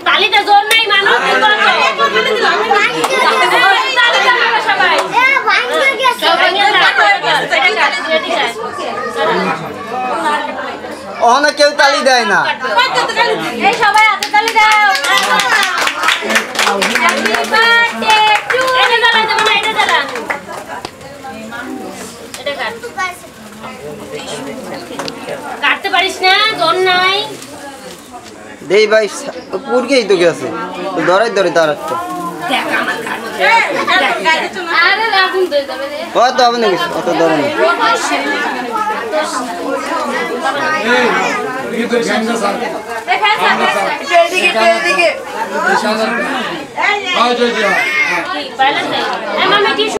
তালিটা জোর নাই মানুষ অনেক কেউ তালি দেয় না। এই সবাই হাতে তালি দাও। হ্যাপি বার্থডে টু এটা জ্বালা দেব না এটা জ্বালা এটা কাটতে পারিস না জোর নাই দেই ভাই পুরকেই তো গেছে তো ধরে ধরে তার একটা দেখ আমার কাট আরে আগুন দে যাবে রে অত হবে না কিছু অত ধরে না ये तो झंडा सा এদিকে आ जाओ जी पहले से